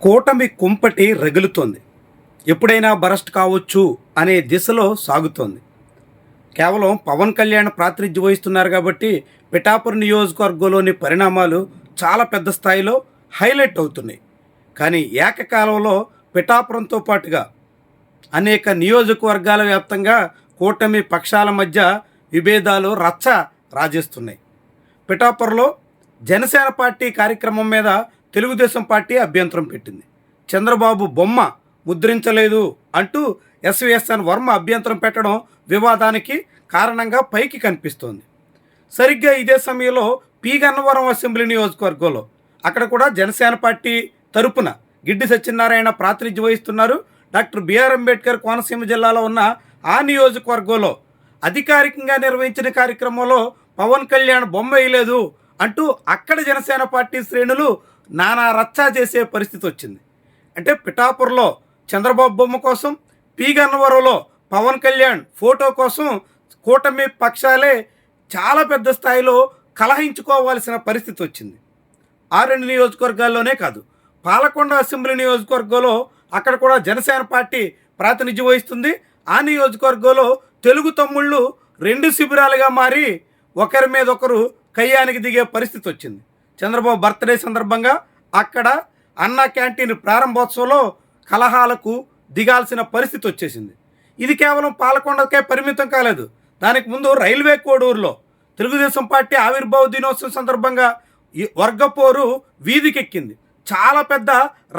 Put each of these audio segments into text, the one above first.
కూటమి కుంపటి రగులుతోంది. ఎప్పుడైనా బరస్ట్ కావచ్చు అనే దిశలో సాగుతోంది. కేవలం పవన్ కళ్యాణ్ ప్రాతినిధ్యం వహిస్తున్నారు కాబట్టి పిఠాపురం నియోజకవర్గంలోని పరిణామాలు చాలా పెద్ద స్థాయిలో హైలైట్ అవుతున్నాయి. కానీ ఏకకాలంలో పిఠాపురంతో పాటుగా అనేక నియోజకవర్గాల వ్యాప్తంగా కూటమి పక్షాల మధ్య విభేదాలు రచ్చ రాజేస్తున్నాయి. పిఠాపురంలో జనసేన పార్టీ కార్యక్రమం మీద తెలుగుదేశం పార్టీ అభ్యంతరం పెట్టింది. చంద్రబాబు బొమ్మ ముద్రించలేదు అంటూ ఎస్విఎస్ఎన్ వర్మ అభ్యంతరం పెట్టడం వివాదానికి కారణంగా పైకి కనిపిస్తోంది. సరిగ్గా ఇదే సమయంలో పి గన్నవరం అసెంబ్లీ నియోజకవర్గంలో అక్కడ కూడా జనసేన పార్టీ తరపున గిడ్డి సత్యనారాయణ ప్రాతినిధ్యం వహిస్తున్నారు. డాక్టర్ బిఆర్ అంబేద్కర్ కోనసీమ జిల్లాలో ఉన్న ఆ నియోజకవర్గంలో అధికారికంగా నిర్వహించిన కార్యక్రమంలో పవన్ కళ్యాణ్ బొమ్మ వేయలేదు అంటూ అక్కడ జనసేన పార్టీ శ్రేణులు నానా రచ్చా చేసే పరిస్థితి వచ్చింది. అంటే పిఠాపురంలో చంద్రబాబు బొమ్మ కోసం, పి గన్నవరంలో పవన్ కళ్యాణ్ ఫోటో కోసం కూటమి పక్షాలే చాలా పెద్ద స్థాయిలో కలహించుకోవాల్సిన పరిస్థితి వచ్చింది. ఆ రెండు నియోజకవర్గాల్లోనే కాదు, పాలకొండ అసెంబ్లీ నియోజకవర్గంలో అక్కడ కూడా జనసేన పార్టీ ప్రాతినిధ్యం వహిస్తుంది. ఆ నియోజకవర్గంలో తెలుగు తమ్ముళ్ళు రెండు శిబిరాలుగా మారి ఒకరి మీద ఒకరు కయ్యానికి దిగే పరిస్థితి వచ్చింది. చంద్రబాబు బర్త్డే సందర్భంగా అక్కడ అన్నా క్యాంటీన్ ప్రారంభోత్సవంలో కలహాలకు దిగాల్సిన పరిస్థితి వచ్చేసింది. ఇది కేవలం పాలకొండకే పరిమితం కాలేదు. దానికి ముందు రైల్వే కోడూరులో తెలుగుదేశం పార్టీ ఆవిర్భావ దినోత్సవం సందర్భంగా ఈ వర్గపోరు వీధికెక్కింది. చాలా పెద్ద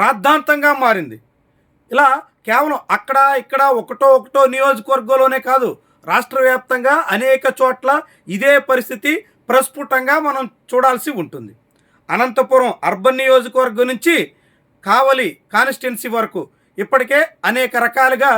రాద్ధాంతంగా మారింది. ఇలా కేవలం అక్కడ ఇక్కడ ఒకటో నియోజకవర్గంలోనే కాదు, రాష్ట్ర వ్యాప్తంగా అనేక చోట్ల ఇదే పరిస్థితి ప్రస్ఫుటంగా మనం చూడాల్సి ఉంటుంది. అనంతపురం అర్బన్ నియోజకవర్గం నుంచి కావలి కాన్స్టిట్యున్సీ వరకు ఇప్పటికే అనేక రకాలుగా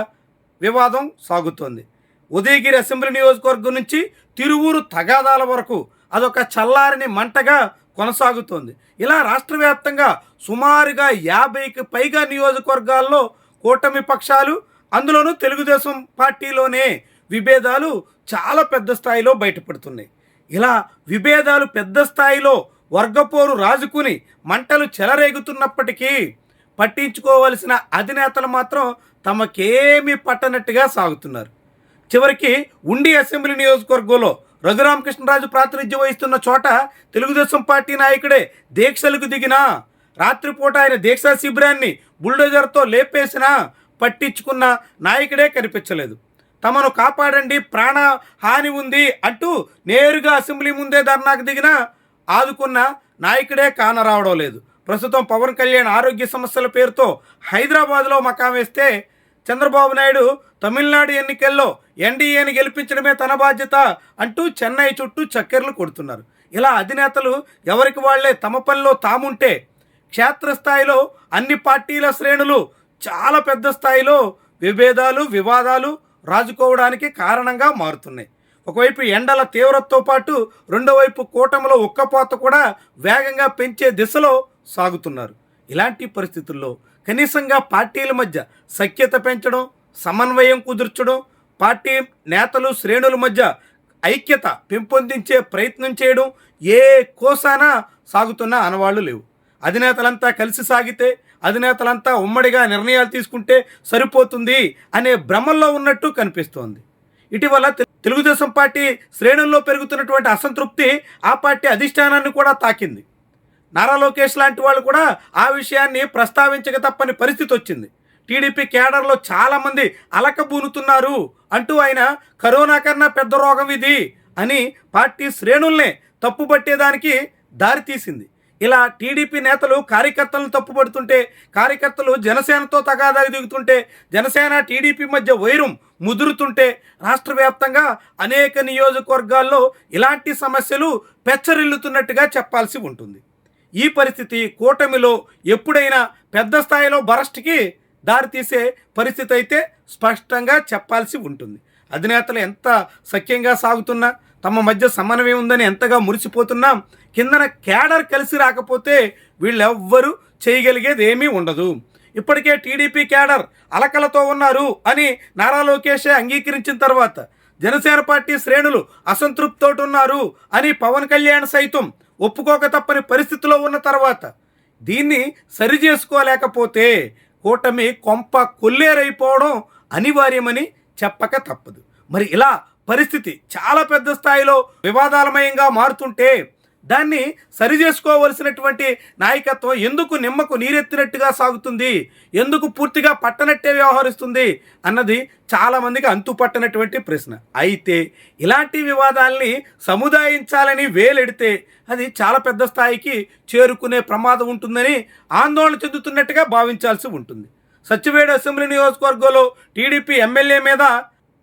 వివాదం సాగుతోంది. ఉదయగిరి అసెంబ్లీ నియోజకవర్గం నుంచి తిరువూరు తగాదాల వరకు అదొక చల్లారని మంటగా కొనసాగుతోంది. ఇలా రాష్ట్ర వ్యాప్తంగా సుమారుగా 50కి పైగా నియోజకవర్గాల్లో కూటమి పక్షాలు, అందులోనూ తెలుగుదేశం పార్టీలోనే విభేదాలు చాలా పెద్ద స్థాయిలో బయటపడుతున్నాయి. ఇలా విభేదాలు పెద్ద స్థాయిలో వర్గపోరు రాజుకుని మంటలు చెలరేగుతున్నప్పటికీ పట్టించుకోవలసిన అధినేతలు మాత్రం తమకేమీ పట్టనట్టుగా సాగుతున్నారు. చివరికి ఉండి అసెంబ్లీ నియోజకవర్గంలో రఘురామకృష్ణరాజు ప్రాతినిధ్యం వహిస్తున్న చోట తెలుగుదేశం పార్టీ నాయకుడే దీక్షలకు దిగినా, రాత్రిపూట ఆయన దీక్షా శిబిరాన్ని బుల్డోజర్తో లేపేసినా పట్టించుకున్న నాయకుడే కనిపించలేదు. తమను కాపాడండి, ప్రాణ హాని ఉంది అంటూ నేరుగా అసెంబ్లీ ముందే ధర్నాకు దిగినా ఆదుకున్న నాయకుడే కానరావడం లేదు. ప్రస్తుతం పవన్ కళ్యాణ్ ఆరోగ్య సమస్యల పేరుతో హైదరాబాద్లో మకాం వేస్తే చంద్రబాబు నాయుడు తమిళనాడు ఎన్నికల్లో ఎన్డీఏని గెలిపించడమే తన బాధ్యత అంటూ చెన్నై చుట్టూ చక్కెర్లు కొడుతున్నారు. ఇలా అధినేతలు ఎవరికి వాళ్లే తమ పనిలో తాముంటే క్షేత్రస్థాయిలో అన్ని పార్టీల శ్రేణులు చాలా పెద్ద స్థాయిలో విభేదాలు, వివాదాలు రాజుకోవడానికి కారణంగా మారుతున్నాయి. ఒకవైపు ఎండల తీవ్రతతో పాటు రెండో వైపు కూటమిలో ఉక్కపోత కూడా వేగంగా పెంచే దిశలో సాగుతున్నారు. ఇలాంటి పరిస్థితుల్లో కనీసంగా పార్టీల మధ్య సఖ్యత పెంచడం, సమన్వయం కుదుర్చడం, పార్టీ నేతలు శ్రేణుల మధ్య ఐక్యత పెంపొందించే ప్రయత్నం చేయడం ఏ కోసాన సాగుతున్న ఆనవాళ్లు లేవు. అధినేతలంతా కలిసి సాగితే, అధినేతలంతా ఉమ్మడిగా నిర్ణయాలు తీసుకుంటే సరిపోతుంది అనే భ్రమల్లో ఉన్నట్టు కనిపిస్తోంది. ఇటీవల తెలుగుదేశం పార్టీ శ్రేణుల్లో పెరుగుతున్నటువంటి అసంతృప్తి ఆ పార్టీ అధిష్టానాన్ని కూడా తాకింది. నారా లోకేష్ లాంటి వాళ్ళు కూడా ఆ విషయాన్ని ప్రస్తావించక తప్పని పరిస్థితి వచ్చింది. టీడీపీ కేడర్లో చాలామంది అలకబూనుతున్నారు అంటూ ఆయన కరోనా కన్నా పెద్ద రోగం ఇది అని పార్టీ శ్రేణుల్నే తప్పుపట్టేదానికి దారితీసింది. ఇలా టీడీపీ నేతలు కార్యకర్తలను తప్పుపడుతుంటే, కార్యకర్తలు జనసేనతో తగాదాకు దిగుతుంటే, జనసేన టీడీపీ మధ్య వైరం ముదురుతుంటే రాష్ట్ర వ్యాప్తంగా అనేక నియోజకవర్గాల్లో ఇలాంటి సమస్యలు పెచ్చరిల్లుతున్నట్టుగా చెప్పాల్సి ఉంటుంది. ఈ పరిస్థితి కూటమిలో ఎప్పుడైనా పెద్ద స్థాయిలో బరస్ట్కి దారితీసే పరిస్థితి అయితే స్పష్టంగా చెప్పాల్సి ఉంటుంది. అధినేతలు ఎంత సఖ్యంగా సాగుతున్నా, తమ మధ్య సమన్వయం ఉందని ఎంతగా మురిసిపోతున్నా, కిందన కేడర్ కలిసి రాకపోతే వీళ్ళెవ్వరూ చేయగలిగేది ఏమీ ఉండదు. ఇప్పటికే టీడీపీ కేడర్ అలకలతో ఉన్నారు అని నారా లోకేషే అంగీకరించిన తర్వాత, జనసేన పార్టీ శ్రేణులు అసంతృప్తితో ఉన్నారు అని పవన్ కళ్యాణ్ సైతం ఒప్పుకోక తప్పని పరిస్థితిలో ఉన్న తర్వాత దీన్ని సరిచేసుకోలేకపోతే కూటమి కొంప కొల్లేరైపోవడం అనివార్యమని చెప్పక తప్పదు. మరి ఇలా పరిస్థితి చాలా పెద్ద స్థాయిలో వివాదాలమయంగా మారుతుంటే దాన్ని సరిచేసుకోవలసినటువంటి నాయకత్వం ఎందుకు నిమ్మకు నీరెత్తినట్టుగా సాగుతుంది, ఎందుకు పూర్తిగా పట్టనట్టే వ్యవహరిస్తుంది అన్నది చాలామందికి అంతుపట్టనటువంటి ప్రశ్న. అయితే ఇలాంటి వివాదాల్ని సముదాయించాలని వేలెడితే అది చాలా పెద్ద స్థాయికి చేరుకునే ప్రమాదం ఉంటుందని ఆందోళన చెందుతున్నట్టుగా భావించాల్సి ఉంటుంది. సత్యవేడు అసెంబ్లీ నియోజకవర్గంలో టీడీపీ ఎమ్మెల్యే మీద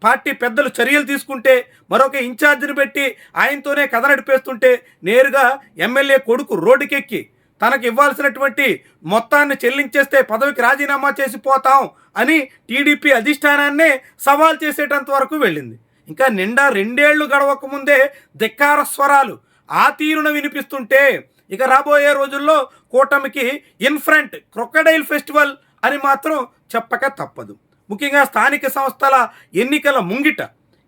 పార్టీ పెద్దలు చర్యలు తీసుకుంటే మరొక ఇన్ఛార్జిని పెట్టి ఆయనతోనే కథ నడిపేస్తుంటే నేరుగా ఎమ్మెల్యే కొడుకు రోడ్డుకెక్కి తనకు ఇవ్వాల్సినటువంటి మొత్తాన్ని చెల్లించేస్తే పదవికి రాజీనామా చేసిపోతాం అని టీడీపీ అధిష్టానాన్నే సవాల్ చేసేటంత వరకు వెళ్ళింది. ఇంకా నిండా 2 ఏళ్లు గడవక ముందే ధిక్కార స్వరాలు ఆ తీరున వినిపిస్తుంటే ఇక రాబోయే రోజుల్లో కూటమికి ఇన్ఫ్రంట్ క్రొకడైల్ ఫెస్టివల్ అని మాత్రం చెప్పక తప్పదు. ముఖ్యంగా స్థానిక సంస్థల ఎన్నికల ముంగిట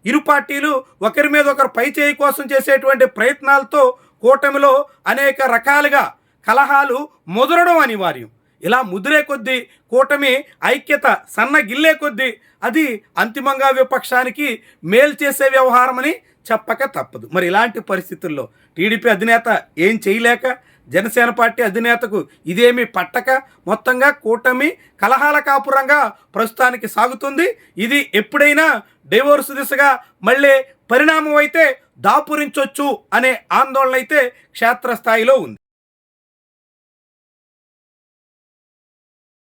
ఇరు పార్టీలు ఒకరి మీద ఒకరు పైచేయి కోసం చేసేటువంటి ప్రయత్నాలతో కూటమిలో అనేక రకాలుగా కలహాలు ముదరడం అనివార్యం. ఇలా ముదిరే కొద్దీ కూటమి ఐక్యత సన్నగిల్లే కొద్దీ అది అంతిమంగా విపక్షానికి మేలు చేసే వ్యవహారమని చెప్పక తప్పదు. మరి ఇలాంటి పరిస్థితుల్లో టీడీపీ అధినేత ఏం చేయలేక జనసేన పార్టీ అధినేతకు ఇదేమీ పట్టక మొత్తంగా కూటమి కలహాల కాపురంగా ప్రస్తుతానికి సాగుతుంది. ఇది ఎప్పుడైనా డైవోర్స్ దిశగా మళ్ళీ పరిణామం అయితే దాపురించొచ్చు అనే ఆందోళన అయితే క్షేత్రస్థాయిలో ఉంది.